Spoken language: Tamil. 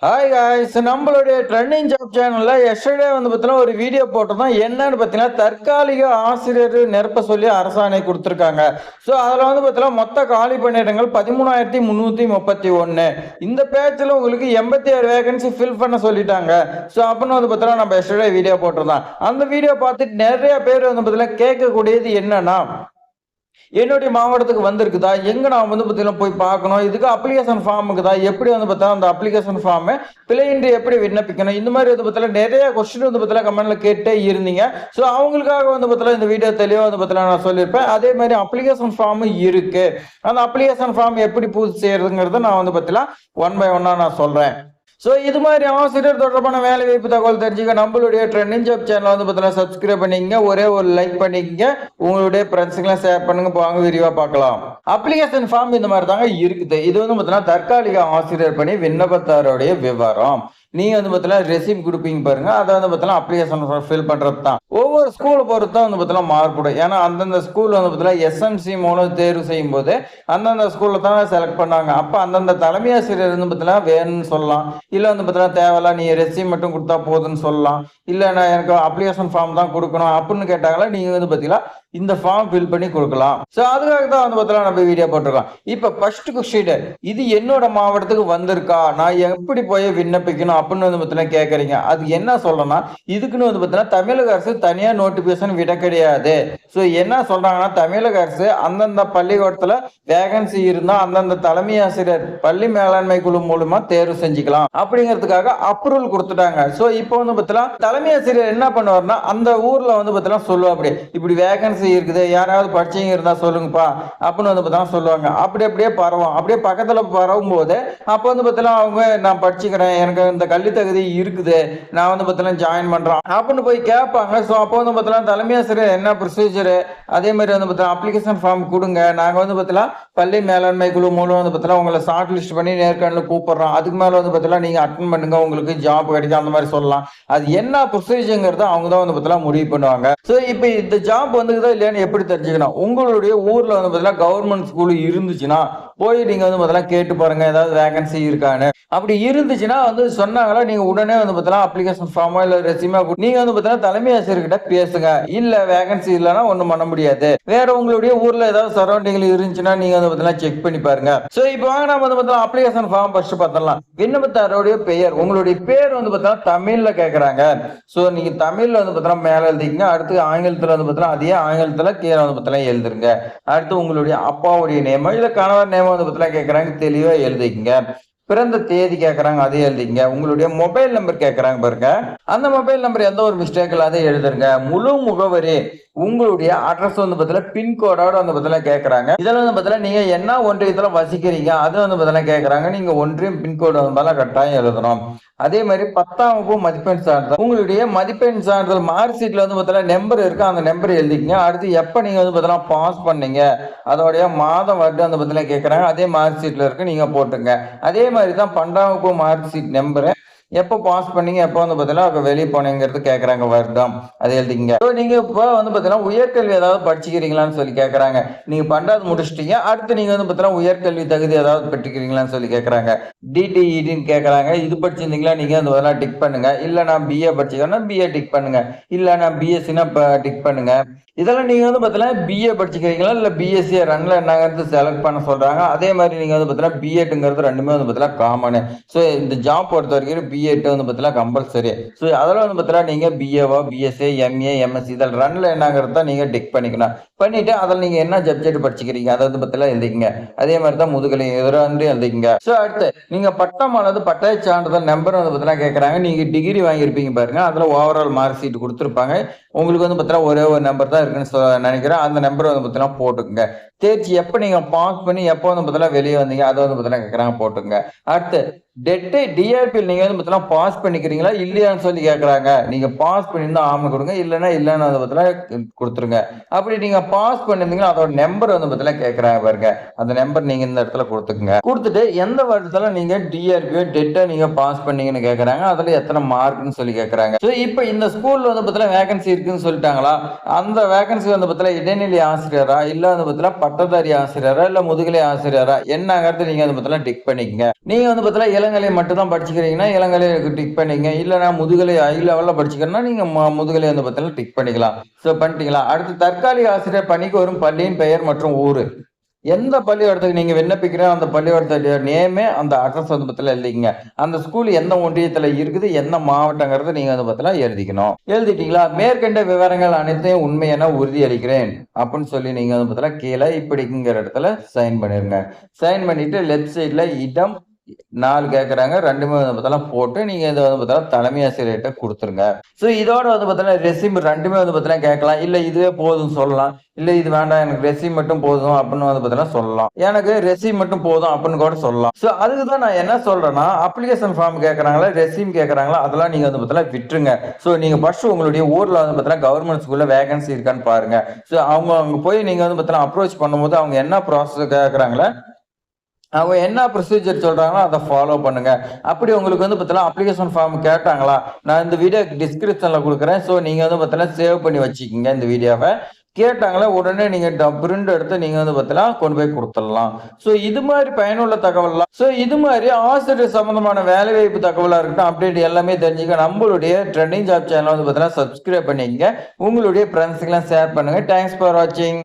ஹாய் காய்ஸ், நம்மளுடைய ட்ரெண்டிங் ஜாப் சேனல்ல எஸ்டர்டே வந்து பார்த்தீங்கன்னா ஒரு வீடியோ போட்டிருந்தோம். என்னன்னு பார்த்தீங்கன்னா தற்காலிக ஆசிரியர் நிரப்ப சொல்லி அரசாணை கொடுத்துருக்காங்க. ஸோ அதில் வந்து பார்த்தீங்கன்னா மொத்த காலி பணியிடங்கள் 13,331. இந்த பேட்சில் உங்களுக்கு 86 வேகன்சி ஃபில் பண்ண சொல்லிட்டாங்க. ஸோ அப்படின்னு வந்து பார்த்தீங்கன்னா நம்ம எஸ்டர்டே வீடியோ போட்டிருந்தோம். அந்த வீடியோ பார்த்துட்டு நிறைய பேர் வந்து பார்த்தீங்கன்னா கேட்கக்கூடியது என்னன்னா, என்னுடைய மாவட்டத்துக்கு வந்திருக்குதா, எங்க நான் வந்து பார்த்தீங்கன்னா போய் பார்க்கணும், இதுக்கு அப்ளிகேஷன் ஃபார்ம் இருக்குதா, எப்படி வந்து பார்த்தா அந்த அப்ளிகேஷன் ஃபார்மை பிழையின்றி எப்படி விண்ணப்பிக்கணும், இந்த மாதிரி வந்து பார்த்தீங்கன்னா நிறைய கொஸ்டின் வந்து பார்த்தீங்கன்னா கமெண்ட்ல கேட்டே இருந்தீங்க. ஸோ அவங்களுக்காக வந்து பார்த்தீங்கன்னா இந்த வீடியோ தெளிவாக வந்து பார்த்தீங்கன்னா நான் சொல்லியிருப்பேன். அதே மாதிரி அப்ளிகேஷன் ஃபார்மும் இருக்கு. அந்த அப்ளிகேஷன் ஃபார்ம் எப்படி பூர்த்தி செய்யறதுங்கிறத நான் வந்து பார்த்தீங்கன்னா ஒன் பை ஒன்னா நான் சொல்றேன். ஸோ இது மாதிரி ஆசிரியர் தொடர்பான வேலை வாய்ப்பு தகவல் தெரிஞ்சுக்க நம்மளுடைய ட்ரெண்டிங் ஜாப் சேனல் வந்து பார்த்தீங்கன்னா சப்ஸ்கிரைப் பண்ணிக்கங்க, ஒரே ஒரு லைக் பண்ணிக்கங்க, உங்களுடைய ஃப்ரெண்ட்ஸுக்கெல்லாம் ஷேர் பண்ணுங்க. வாங்க விரிவாக பார்க்கலாம். அப்ளிகேஷன் ஃபார்ம் இந்த மாதிரி தாங்க இருக்குது. இது வந்து பார்த்தீங்கன்னா தற்காலிக ஆசிரியர் பணி விண்ணப்பத்தாருடைய விவரம். நீங்க வந்து பார்த்தீங்கன்னா ரெசிப்ட் கொடுப்பீங்க பாருங்க, அதை வந்து பார்த்தீங்கன்னா அப்ளிகேஷன் ஃபில் பண்றது தான். ஒவ்வொரு ஸ்கூலை பொறுத்தா வந்து பார்த்தீங்கன்னா மாறுபடும். ஏன்னா அந்தந்த ஸ்கூல் வந்து பார்த்தீங்கன்னா எஸ்எம்சி மூலம் தேர்வு செய்யும் போது அந்தந்த ஸ்கூல்ல தான் செலக்ட் பண்ணாங்க. அப்ப அந்தந்த தலைமை ஆசிரியர் வந்து பார்த்தீங்கன்னா வேணும்னு சொல்லலாம், இல்ல வந்து பார்த்தீங்கன்னா தேவையில்ல நீ ரெசிப்ட் மட்டும் கொடுத்தா போதுன்னு சொல்லலாம், இல்ல நான் எனக்கு அப்ளிகேஷன் ஃபார்ம் தான் கொடுக்கணும் அப்படின்னு கேட்டாங்களா, நீங்க வந்து பார்த்தீங்கன்னா இந்த ஃபார்ம் ஃபில் பண்ணி கொடுக்கலாம். ஸோ அதுக்காக தான் வந்து பார்த்தீங்கன்னா நம்ம வீடியோ போட்டிருக்கோம். இப்போ ஃபர்ஸ்ட் கொஸ்டின், இது என்னோட மாவட்டத்துக்கு வந்திருக்கா, நான் எப்படி போய் விண்ணப்பிக்கணும் அப்படின்னு வந்து பார்த்தீங்கன்னா கேட்குறீங்க. அது என்ன சொல்லணும்னா, இதுக்குன்னு வந்து பார்த்தீங்கன்னா தமிழக அரசு தனியாக நோட்டிஃபிகேஷன் விட கிடையாது. ஸோ என்ன சொல்றாங்கன்னா, தமிழக அரசு அந்தந்த பள்ளிக்கூடத்தில் வேகன்சி இருந்தால் அந்தந்த தலைமை ஆசிரியர் பள்ளி மேலாண்மை குழு மூலமா தேர்வு செஞ்சுக்கலாம் அப்படிங்கிறதுக்காக அப்ரூவல் கொடுத்துட்டாங்க. ஸோ இப்போ வந்து பார்த்தீங்கன்னா தலைமை ஆசிரியர் என்ன பண்ணுவார்னா, அந்த ஊர்ல வந்து பார்த்தீங்கன்னா சொல்லுவா, அப்படி இப்படி வேகன்சி இருக்குது, யாராவது படிச்சவங்க இருந்தா சொல்லுங்கப்பா அப்படின்னு வந்து பார்த்தா சொல்லுவாங்க. அப்படியே பரவும். அப்படியே பக்கத்துல பரவும் போது அப்போ வந்து பார்த்தீங்கன்னா அவங்க நான் படிச்சுக்கிறேன், எனக்கு இந்த கல்வி தகுதி இருக்குது, நான் வந்து பார்த்தீங்கன்னா ஜாயின் பண்றேன் அப்படின்னு போய் கேட்பாங்க. ஸோ அப்போ வந்து பார்த்தீங்கன்னா தலைமை ஆசிரியர் என்ன ப்ரொசீஜர், அதே மாதிரி வந்து பார்த்தீங்கன்னா அப்ளிகேஷன் ஃபார்ம் கொடுங்க, நாங்கள் வந்து பார்த்தீங்கன்னா பள்ளி மேலாண்மை குழு மூலம் வந்து பார்த்தீங்கன்னா உங்களை ஷார்ட் லிஸ்ட் பண்ணி நேர்காணல் கூப்பிடுறோம், அதுக்கு மேலே வந்து பார்த்தீங்கன்னா நீங்க அட்டன் பண்ணுங்க, உங்களுக்கு ஜாப் கிடைக்கும், அந்த மாதிரி சொல்லலாம். அது என்ன ப்ரொசீஜருங்கிறத அவங்க தான் வந்து பார்த்தீங்கன்னா முடிவு பண்ணுவாங்க. ஸோ இப்போ இந்த ஜாப் வந்து இல்லையான்னு எப்படி தெரிஞ்சுக்கணும், உங்களுடைய ஊர்ல வந்து பார்த்தீங்கன்னா கவர்மெண்ட் ஸ்கூல் இருந்துச்சுன்னா போய் நீங்க வந்து பார்த்தீங்கன்னா கேட்டு பாருங்க, ஏதாவது வேகன்சி இருக்கான்னு. அப்படி இருந்துச்சுன்னா வந்து சொன்னாங்களா, நீங்க உடனே வந்து பார்த்தீங்கன்னா அப்ளிகேஷன் ஃபார்மோ இல்ல ரெசியூமோ நீங்க வந்து பார்த்தீங்கன்னா தலைமை ஆசிரியர்கிட்ட பேசுங்க. இல்ல வேகன்சி இல்லைன்னா ஒன்றும் பண்ண முடியாது. வேற உங்களுடைய ஊர்ல ஏதாவது சரௌண்டிங்ல இருந்துச்சுன்னா நீங்க வந்து பார்த்தீங்கன்னா செக் பண்ணி பாருங்க. ஸோ இப்போ வாங்க நம்ம வந்து பார்த்தீங்கன்னா அப்ளிகேஷன் ஃபார்ம் ஃபர்ஸ்ட் பார்த்தலாம். விண்ணப்பத்தாரோடைய பெயர், உங்களுடைய பேர் வந்து பார்த்தீங்கன்னா தமிழ்ல கேட்கறாங்க. ஸோ நீங்க தமிழ்ல வந்து பார்த்தீங்கன்னா மேல எழுதிக்கங்க. அடுத்து ஆங்கிலத்தில் வந்து பார்த்தீங்கன்னா அதே ஆங்கிலத்தில் கீழே வந்து பார்த்தீங்கன்னா எழுதுருங்க. அடுத்து உங்களுடைய அப்பாவுடைய நேமோ இல்ல கணவர் நேமோ வந்து பார்த்தீங்கன்னா கேட்கறாங்க, தெளிவா எழுதிக்கங்க. பிறந்த தேதி கேட்கறாங்க, அதே எழுதிங்க. உங்களுடைய மொபைல் நம்பர் கேட்கறாங்க பாருங்க, அந்த மொபைல் நம்பர் எந்த ஒரு மிஸ்டேக் இல்லாத எழுதுருங்க. முழு முகவரி, உங்களுடைய அட்ரஸ் வந்து பார்த்தீங்கன்னா பின்கோடோட வந்து பார்த்தீங்கன்னா கேட்கறாங்க. இதெல்லாம் வந்து பார்த்தீங்கன்னா நீங்க என்ன ஒன்றியத்துல வசிக்கிறீங்க அது வந்து பார்த்தீங்கன்னா கேட்கறாங்க. நீங்க ஒன்றியம் பின்கோடு வந்து கட்டாயம் எழுதணும். அதே மாதிரி 10ஆம் வகுப்பு மதிப்பெண் சான்றிதழ், உங்களுடைய மதிப்பெண் சான்றிதழ் மார்க் ஷீட்ல வந்து பார்த்தீங்கன்னா நம்பர் இருக்கு, அந்த நம்பர் எழுதிக்கங்க. அடுத்து எப்ப நீங்க வந்து பார்த்தீங்கன்னா பாஸ் பண்ணீங்க அதோடைய மாதம் வருடம் வந்து பார்த்தீங்கன்னா கேட்கறாங்க, அதே மார்க் ஷீட்ல இருக்கு, நீங்க போட்டுங்க. அதே மாதிரி தான் 12ஆம் வகுப்பு மார்க் ஷீட் நம்பர், எப்போ பாஸ் பண்ணீங்க எப்போ வந்து பார்த்தீங்கன்னா வெளியே போனீங்கிறது கேட்குறாங்க, வருடம் அதை எழுதிங்க. ஸோ நீங்கள் இப்போ வந்து பார்த்தீங்கன்னா உயர்கல்வி ஏதாவது படிச்சுக்கிறீங்களான்னு சொல்லி கேட்குறாங்க. நீங்கள் 12வது முடிச்சிட்டீங்க, அடுத்து நீங்கள் வந்து பார்த்தீங்கன்னா உயர்கல்வி தகுதி ஏதாவது பெற்றுக்கிறீங்களான்னு சொல்லி கேட்குறாங்க. டிடிஇடின்னு கேட்குறாங்க. இது படிச்சிருந்தீங்களா நீங்கள் வந்து அதெல்லாம் டிக் பண்ணுங்க. இல்லை நான் பிஏ படிச்சுக்கிறேன்னா பிஏ டிக் பண்ணுங்க. இல்லை நான் பிஎஸ்சினா டிக் பண்ணுங்க. இதெல்லாம் நீங்க வந்து பார்த்தீங்கன்னா பிஏ படிச்சுக்கிறீங்களா இல்லை பிஎஸ்சி ரன்ல என்னங்கிறது செலக்ட் பண்ண சொல்றாங்க. அதே மாதிரி நீங்க வந்து பார்த்தீங்கன்னா பிஎட்ங்கிறது ரெண்டுமே வந்து பார்த்தீங்கன்னா காமனு. ஸோ இந்த ஜாப் பொறுத்த வரைக்கும் பிஎட் வந்து பார்த்தீங்கன்னா கம்பல்சரி. ஸோ அதில் வந்து பார்த்தீங்கன்னா நீங்க பிஏவோ பிஎஸ்சி எம்ஏ எம்எஸ்சி இதில் ரன்ல என்னங்கிறத நீங்க டிக் பண்ணிக்கணும். பண்ணிட்டு அதில் நீங்க என்ன சப்ஜெக்ட் படிச்சுக்கிறீங்க அதை வந்து பார்த்தீங்கன்னா எழுதிக்கங்க. அதே மாதிரி தான் முதுகலை எதிராண்டு எழுதிக்கங்க. ஸோ அடுத்து நீங்க பட்டமானது பட்டய சான்றிதழ் நம்பர் வந்து பார்த்தீங்கன்னா கேட்குறாங்க. நீங்க டிகிரி வாங்கியிருப்பீங்க பாருங்க, அதில் ஓவரால் மார்க் ஷீட் கொடுத்துருப்பாங்க. உங்களுக்கு வந்து பார்த்தீங்கன்னா ஒரே ஒரு நம்பர் தான் இருக்குன்னு நினைக்கிறேன், அந்த நம்பர் வந்து பார்த்தீங்கன்னா போட்டுக்கங்க. தேர்ச்சி எப்போ நீங்க பாஸ் பண்ணி எப்போ வந்து பார்த்தீங்கன்னா வெளியே வந்தீங்க அதை வந்து பார்த்தீங்கன்னா கேட்குறாங்க, போட்டுங்க. அடுத்து டெட்டு டிஆர்பி நீங்க வந்து பார்த்தீங்கன்னா பாஸ் பண்ணிக்கிறீங்களா இல்லையான்னு சொல்லி கேட்குறாங்க. நீங்க பாஸ் பண்ணியிருந்தா ஆமாம் கொடுங்க, இல்லைன்னா இல்லைன்னு வந்து பார்த்தீங்கன்னா கொடுத்துருங்க. அப்படி நீங்க பாஸ் பண்ணியிருந்தீங்கன்னா அதோட நம்பர் வந்து பார்த்தீங்கன்னா கேட்குறாங்க பாருங்க, அந்த நம்பர் நீங்க இந்த இடத்துல கொடுத்துக்குங்க. கொடுத்துட்டு எந்த வருடத்துல நீங்க டிஆர்பியோ டெட்டை நீங்க பாஸ் பண்ணீங்கன்னு கேட்குறாங்க, அதுல எத்தனை மார்க்னு சொல்லி கேட்குறாங்க. ஸோ இப்போ இந்த ஸ்கூல்ல வந்து பார்த்தீங்கன்னா வேகன்சி இருக்குன்னு சொல்லிட்டாங்களா, அந்த வேகன்சி வந்து பார்த்தீங்கன்னா இடைநிலை ஆசிரியரா இல்லை வந்து பார்த்தீங்கன்னா பட்டதாரி ஆசிரியரா, இல்ல முதுகலை ஆசிரியரா என்னங்கிறது நீங்க வந்து பார்த்தீங்கன்னா டிக் பண்ணிக்கங்க. நீங்க வந்து பார்த்தீங்கன்னா இளங்கலை மட்டும் தான் படிச்சுக்கிறீங்கன்னா, இளங்கலை டிக் பண்ணிக்கங்க. இல்லன்னா முதுகலை ஹை லெவல்ல படிச்சுக்கிறேன்னா, நீங்க முதுகலை வந்து பார்த்தீங்கன்னா டிக் பண்ணிக்கலாம். ஸோ பண்ணிட்டீங்களா? அடுத்து தற்காலிக ஆசிரியர் பணிக்கு வரும் பள்ளியின் பெயர் மற்றும் ஊரு. எந்த பள்ளிக்கூடத்துக்கு நீங்க விண்ணப்பிக்கிறோம் அந்த பள்ளிக்கூடத்துடைய நேமே அந்த அட்ரஸ் வந்து பார்த்தீங்கன்னா எழுதிக்கங்க. அந்த ஸ்கூல் எந்த ஒன்றியத்துல இருக்குது, எந்த மாவட்டங்கிறத நீங்க வந்து பார்த்தீங்கன்னா எழுதிக்கணும். எழுதிட்டீங்களா? மேற்கண்ட விவரங்கள் அனைத்தையும் உண்மை என உறுதியளிக்கிறேன் அப்படின்னு சொல்லி நீங்க வந்து பார்த்தீங்கன்னா கீழே இப்படிங்கிற இடத்துல சைன் பண்ணிருங்க. சைன் பண்ணிட்டு லெஃப்ட் சைட்ல இடம் 4 கேட்கறாங்க. 2மே வந்து பார்த்தீங்கன்னா போட்டு நீங்க இத வந்து பார்த்தீங்கன்னா தலைமை ஆசிரியர்ட்ட குடுத்துருங்க. ஸோ இதோட வந்து பார்த்தீங்கன்னா ரெஸ்யூம் 2மே வந்து பார்த்தீங்கன்னா கேட்கலாம். இல்ல இதுவே போதும்னு சொல்லலாம். இல்ல இது வேண்டாம் எனக்கு ரெஸ்யூம் மட்டும் போதும் அப்படின்னு வந்து பார்த்தீங்கன்னா சொல்லலாம். எனக்கு ரெஸ்யூம் மட்டும் போதும் அப்படின்னு கூட சொல்லலாம். ஸோ அதுக்கு தான் நான் என்ன சொல்றேன்னா, அப்ளிகேஷன் ஃபார்ம் கேட்கறாங்களா, ரெஸ்யூம் கேட்கறாங்களா அதெல்லாம் நீங்க வந்து பார்த்தீங்கன்னா விட்டுருங்க. ஸோ நீங்க ஃபர்ஸ்ட் உங்களுடைய ஊர்ல வந்து பார்த்தீங்கன்னா கவர்ன்மென்ட் ஸ்கூல்ல வேகன்சி இருக்கான்னு பாருங்க. ஸோ அங்க போய் நீங்க வந்து பார்த்தீங்கன்னா அப்ரோச் பண்ணும்போது அவங்க என்ன ப்ராசஸ் கேட்கறாங்களோ அவங்க என்ன ப்ரொசீஜர் சொல்றாங்களோ அத ஃபாலோ பண்ணுங்க. அப்படி உங்களுக்கு வந்து பார்த்தீங்கன்னா, அப்ளிகேஷன் ஃபார்ம் கேட்டாங்களா, நான் இந்த வீடியோ டிஸ்கிரிப்ஷன்ல குடுக்குறேன். ஸோ நீங்க வந்து பார்த்தீங்கன்னா, சேவ் பண்ணி வச்சுக்கங்க இந்த வீடியோவ. கேட்டாங்களா, உடனே நீங்க பிரிண்ட் எடுத்து நீங்க வந்து பார்த்தீங்கன்னா, கொண்டு போய் குடுத்துடலாம். ஸோ இது மாரி பயனுள்ள தகவல்லாம் இது மாரி ஆசிரியர் சம்பந்தமான வேலைவாய்ப்பு தகவலா இருக்கட்டும், அப்டேட் எல்லாமே தெரிஞ்சுக்க நம்மளுடைய ட்ரெண்டிங் ஜாப் சேனல வந்து பார்த்தீங்கன்னா, சப்ஸ்கிரைப் பண்ணிக்கங்க. உங்களுடைய ஃப்ரெண்ட்ஸ்க்குலாம் ஷேர் பண்ணுங்க. தேங்க்ஸ் ஃபார் வாட்சிங்.